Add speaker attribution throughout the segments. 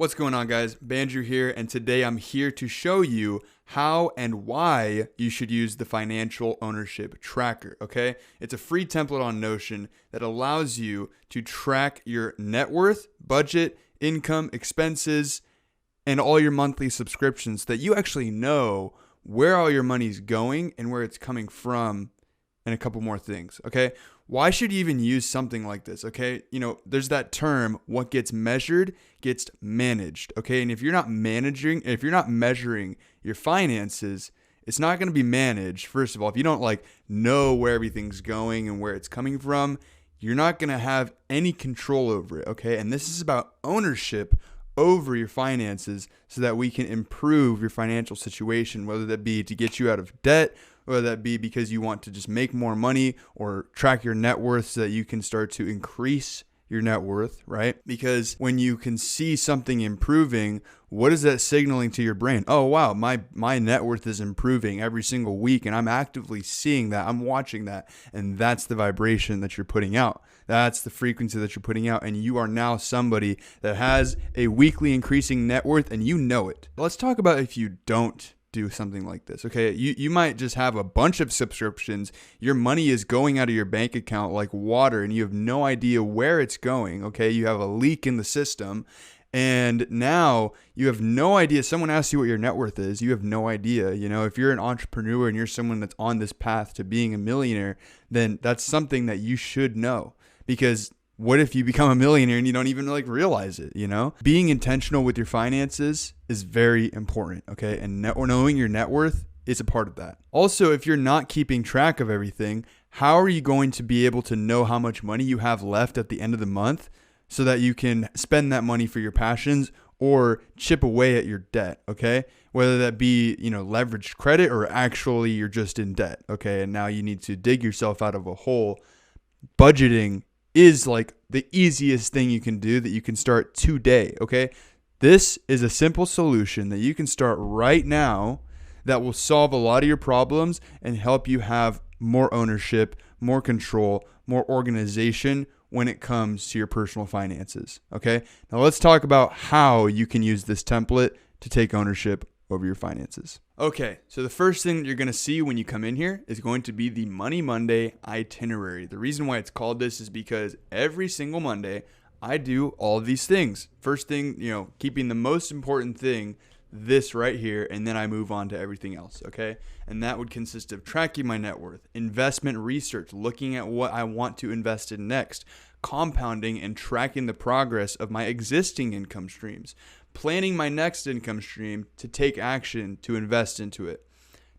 Speaker 1: What's going on, guys? Bandrew here, and today I'm here to show you how and why you should use the Financial Ownership Tracker, okay? It's a free template on Notion that allows you to track your net worth, budget, income, expenses, and all your monthly subscriptions so that you actually know where all your money's going and where it's coming from, and a couple more things, okay? Why should you even use something like this, okay? There's that term, what gets measured gets managed, okay? And if you're not measuring your finances, it's not going to be managed. First of all, if you don't know where everything's going and where it's coming from, you're not going to have any control over it, okay? And this is about ownership over your finances so that we can improve your financial situation, whether that be to get you out of debt, whether that be because you want to just make more money or track your net worth so that you can start to increase your net worth, right? Because when you can see something improving, what is that signaling to your brain? Oh, wow, my net worth is improving every single week, and I'm actively seeing that. I'm watching that, and that's the vibration that you're putting out. That's the frequency that you're putting out, and you are now somebody that has a weekly increasing net worth, and you know it. Let's talk about if you don't do something like this, okay? You might just have a bunch of subscriptions. Your money is going out of your bank account like water, and you have no idea where it's going, okay? You have a leak in the system, and now you have no idea. Someone asks you what your net worth is. You have no idea. If you're an entrepreneur and you're someone that's on this path to being a millionaire, then that's something that you should know, because what if you become a millionaire and you don't even realize it, Being intentional with your finances is very important, okay? And knowing your net worth is a part of that. Also, if you're not keeping track of everything, how are you going to be able to know how much money you have left at the end of the month so that you can spend that money for your passions or chip away at your debt, okay? Whether that be, leveraged credit or actually you're just in debt, okay? And now you need to dig yourself out of a hole. Budgeting is the easiest thing you can do that you can start today, okay? This is a simple solution that you can start right now that will solve a lot of your problems and help you have more ownership, more control, more organization when it comes to your personal finances, okay? Now let's talk about how you can use this template to take ownership over your finances. Okay, so the first thing that you're going to see when you come in here is going to be the Money Monday itinerary. The reason why it's called this is because every single Monday I do all of these things. First thing, keeping the most important thing, this right here, and then I move on to everything else, okay? And that would consist of tracking my net worth, investment research, looking at what I want to invest in next, compounding and tracking the progress of my existing income streams, planning my next income stream to take action to invest into it,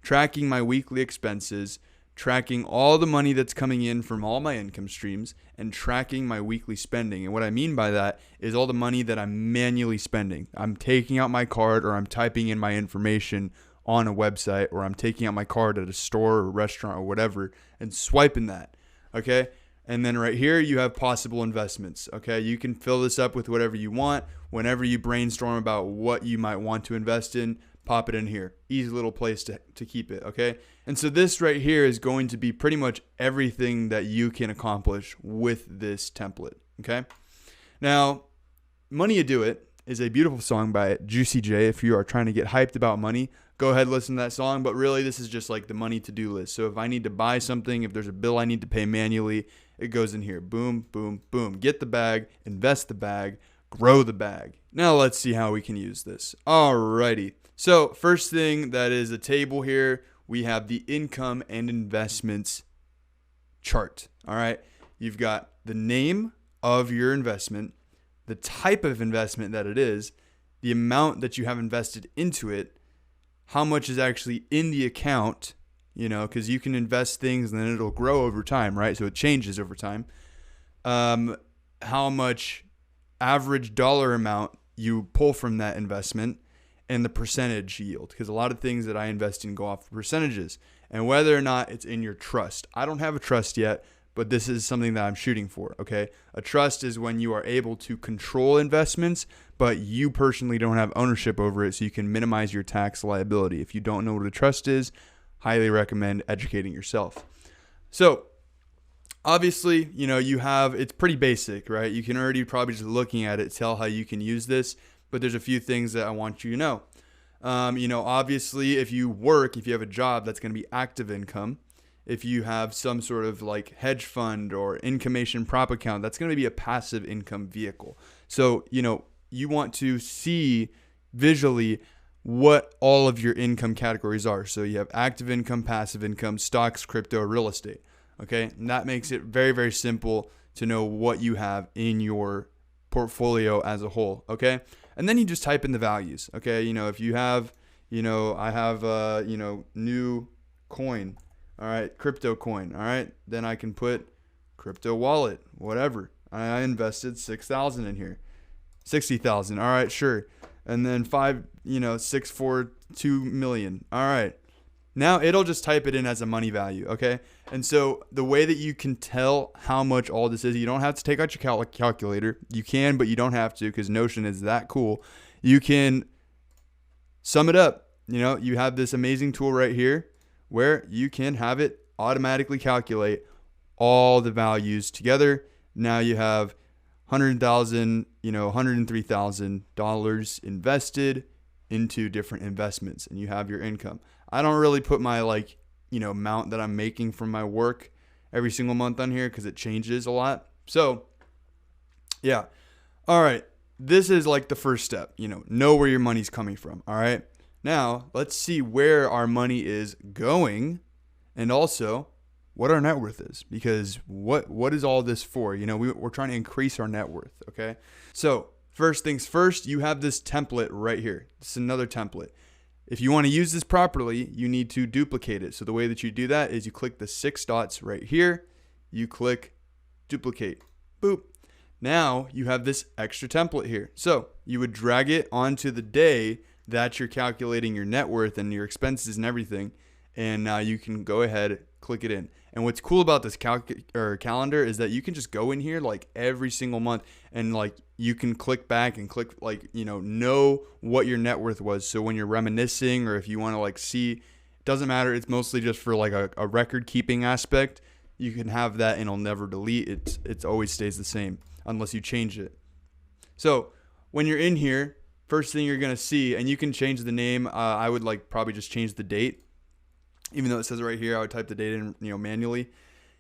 Speaker 1: tracking my weekly expenses, tracking all the money that's coming in from all my income streams, and tracking my weekly spending. And what I mean by that is all the money that I'm manually spending. I'm taking out my card, or I'm typing in my information on a website, or I'm taking out my card at a store or restaurant or whatever and swiping that, okay? And then right here, you have possible investments, okay? You can fill this up with whatever you want. Whenever you brainstorm about what you might want to invest in, pop it in here. Easy little place to keep it, okay? And so this right here is going to be pretty much everything that you can accomplish with this template, okay? Now, Money You Do It is a beautiful song by Juicy J. If you are trying to get hyped about money, go ahead and listen to that song. But really, this is just the money to-do list. So if I need to buy something, if there's a bill I need to pay manually, it goes in here. Boom, boom, boom. Get the bag, invest the bag, grow the bag. Now let's see how we can use this. Alrighty. So first thing, that is a table here. We have the income and investments chart. All right. You've got the name of your investment, the type of investment that it is, the amount that you have invested into it, how much is actually in the account, because you can invest things and then it'll grow over time, right? So it changes over time. How much average dollar amount you pull from that investment, and the percentage yield, because a lot of things that I invest in go off percentages, and whether or not it's in your trust. I don't have a trust yet, but this is something that I'm shooting for, okay? A trust is when you are able to control investments, but you personally don't have ownership over it, so you can minimize your tax liability. If you don't know what a trust is, highly recommend educating yourself. So obviously, you have, it's pretty basic, right? You can already probably just looking at it tell how you can use this. but there's a few things that I want you to know. Obviously, if you have a job, that's going to be active income. If you have some sort of like hedge fund or information prop account, that's going to be a passive income vehicle. So, you want to see visually what all of your income categories are. So you have active income, passive income, stocks, crypto, real estate. Okay. And that makes it very, very simple to know what you have in your portfolio as a whole. Okay. And then you just type in the values. Okay. If you have, I have, new coin. All right. Crypto coin. All right. Then I can put crypto wallet, whatever. I invested 6,000 in here. 60,000. All right. Sure. And then 642 million. All right. Now it'll just type it in as a money value. Okay. And so the way that you can tell how much all this is, you don't have to take out your calculator. You can, but you don't have to, because Notion is that cool. You can sum it up. You have this amazing tool right here where you can have it automatically calculate all the values together. Now you have $100,000, $103,000 invested into different investments, and you have your income. I don't really put my amount that I'm making from my work every single month on here because it changes a lot. So yeah. All right. This is like the first step, know where your money's coming from. All right. Now let's see where our money is going, and also what our net worth is, because what is all this for? We're trying to increase our net worth. Okay. So first things first, you have this template right here. This is another template. If you want to use this properly, you need to duplicate it. So the way that you do that is you click the 6 dots right here. You click duplicate. Boop. Now you have this extra template here. So you would drag it onto the day that you're calculating your net worth and your expenses and everything. And now you can go ahead, click it in. And what's cool about this calendar is that you can just go in here like every single month, and like you can click back and click know what your net worth was. So when you're reminiscing, or if you want to see, it doesn't matter. It's mostly just for like a record keeping aspect. You can have that and it'll never delete. It always stays the same unless you change it. So when you're in here, first thing you're going to see, and you can change the name. I would probably just change the date. Even though it says it right here, I would type the date in, manually.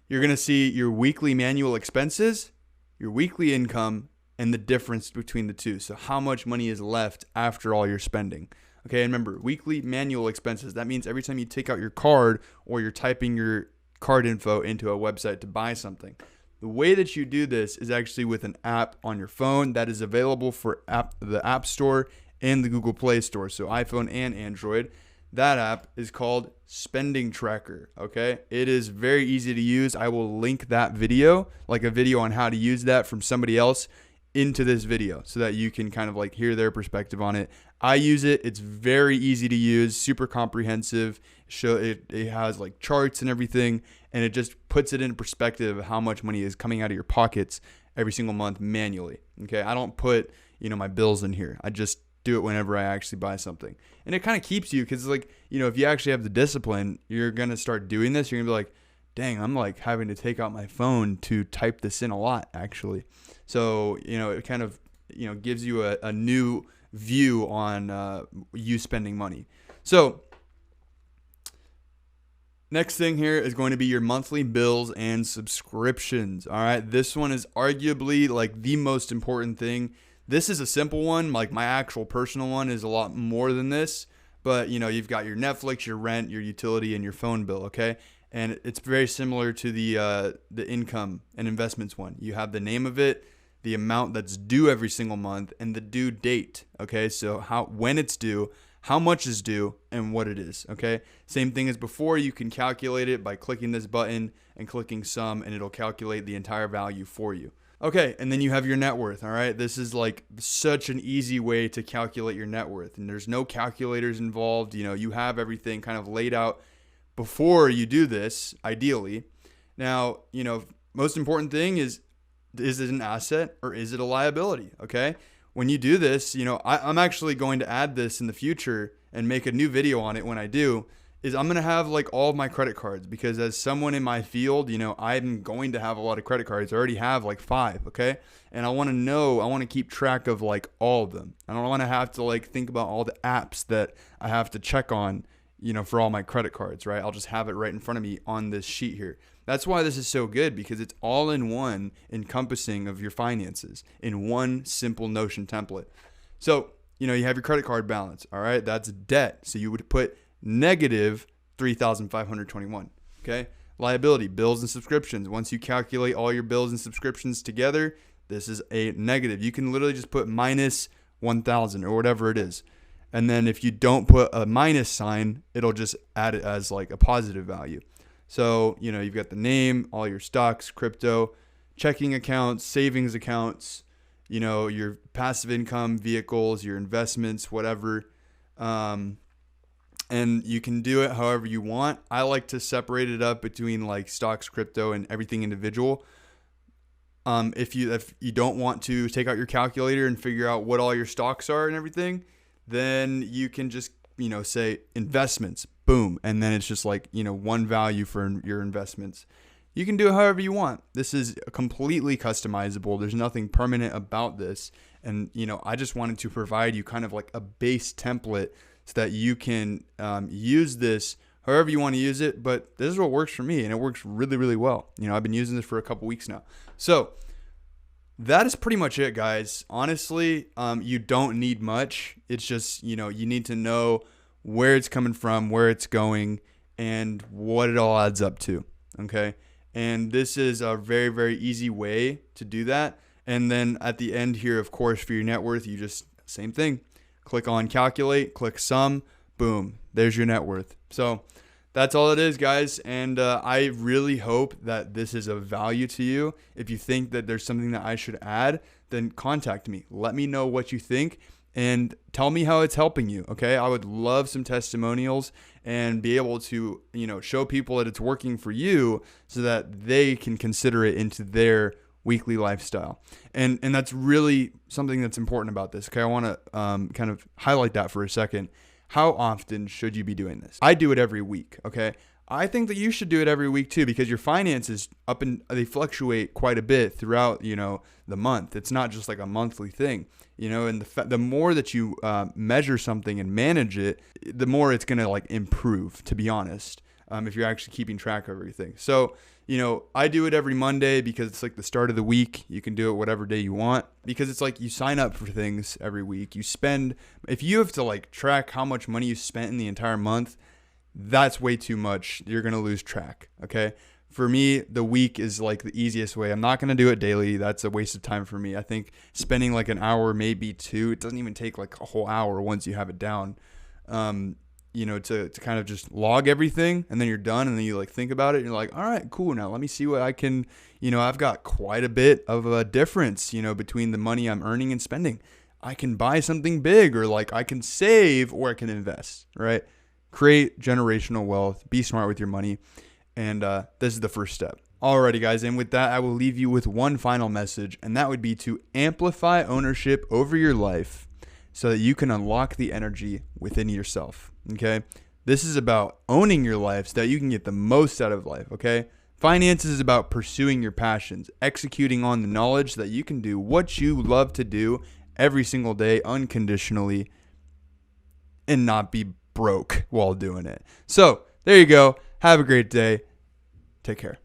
Speaker 1: You're going to see your weekly manual expenses, your weekly income, and the difference between the two. So how much money is left after all your spending. Okay, and remember, weekly manual expenses. That means every time you take out your card or you're typing your card info into a website to buy something. The way that you do this is actually with an app on your phone that is available for the App Store and the Google Play Store, so iPhone and Android. That app is called Spending Tracker, okay? It is very easy to use. I will link that video, like a video on how to use that from somebody else, into this video so that you can kind of hear their perspective on it. I use it. It's very easy to use, super comprehensive. It has charts and everything, and it just puts it in perspective of how much money is coming out of your pockets every single month manually, okay? I don't put, my bills in here. I just do it whenever I actually buy something. And it kind of keeps you, because if you actually have the discipline, you're going to start doing this. You're going to be like, dang, I'm having to take out my phone to type this in a lot, actually. So, it kind of, gives you a new view on you spending money. So next thing here is going to be your monthly bills and subscriptions. All right. This one is arguably the most important thing. This is a simple one. My actual personal one is a lot more than this, but you've got your Netflix, your rent, your utility, and your phone bill. Okay. And it's very similar to the income and investments one. You have the name of it, the amount that's due every single month, and the due date. Okay. So when it's due, how much is due, and what it is. Okay. Same thing as before. You can calculate it by clicking this button and clicking sum, and it'll calculate the entire value for you. Okay, and then you have your net worth, all right? This is such an easy way to calculate your net worth, and there's no calculators involved. You have everything kind of laid out before you do this, ideally. Now, most important thing is it an asset or is it a liability, okay? When you do this, I'm actually going to add this in the future and make a new video on it when I do. is I'm going to have like all of my credit cards, because as someone in my field, I'm going to have a lot of credit cards. I already have like 5. Okay. And I want to keep track of like all of them. I don't want to have to like think about all the apps that I have to check on, for all my credit cards, right? I'll just have it right in front of me on this sheet here. That's why this is so good, because it's all in one encompassing of your finances in one simple Notion template. So, you have your credit card balance. All right. That's debt. So you would put negative 3,521. Okay. Liability, bills and subscriptions. Once you calculate all your bills and subscriptions together, this is a negative. You can literally just put minus 1,000 or whatever it is. And then if you don't put a minus sign, it'll just add it as like a positive value. So, you've got the name, all your stocks, crypto, checking accounts, savings accounts, your passive income, vehicles, your investments, whatever. And you can do it however you want. I like to separate it up between like stocks, crypto, and everything individual. If you don't want to take out your calculator and figure out what all your stocks are and everything, then you can just, say investments, boom. And then it's just like, one value for your investments. You can do it however you want. This is completely customizable. There's nothing permanent about this. And, I just wanted to provide you kind of like a base template so that you can use this however you want to use it. But this is what works for me, and it works really, really well. I've been using this for a couple weeks now. So that is pretty much it, guys. Honestly, you don't need much. It's just, you need to know where it's coming from, where it's going, and what it all adds up to. Okay. And this is a very, very easy way to do that. And then at the end here, of course, for your net worth, you just, same thing. Click on calculate, click sum, boom, there's your net worth. So that's all it is, guys. And I really hope that this is of value to you. If you think that there's something that I should add, then contact me. Let me know what you think and tell me how it's helping you. Okay. I would love some testimonials and be able to, show people that it's working for you so that they can consider it into their weekly lifestyle. And that's really something that's important about this. Okay. I want to kind of highlight that for a second. How often should you be doing this? I do it every week. Okay. I think that you should do it every week too, because your finances they fluctuate quite a bit throughout, the month. It's not just like a monthly thing, and the more that you measure something and manage it, the more it's going to like improve, to be honest, if you're actually keeping track of everything. So, I do it every Monday because it's like the start of the week. You can do it whatever day you want, because it's like you sign up for things every week. If you have to like track how much money you spent in the entire month, that's way too much. You're going to lose track. Okay. For me, the week is like the easiest way. I'm not going to do it daily. That's a waste of time for me. I think spending like an hour, maybe 2, it doesn't even take like a whole hour once you have it down, to kind of just log everything, and then you're done, and then you like think about it, and you're like, all right, cool. Now let me see what I can, I've got quite a bit of a difference, between the money I'm earning and spending. I can buy something big, or like I can save, or I can invest, right? Create generational wealth, be smart with your money. And this is the first step. Alrighty, guys. And with that, I will leave you with one final message, and that would be to amplify ownership over your life so that you can unlock the energy within yourself. Okay. This is about owning your life so that you can get the most out of life. Okay. Finances is about pursuing your passions, executing on the knowledge that you can do what you love to do every single day unconditionally and not be broke while doing it. So there you go. Have a great day. Take care.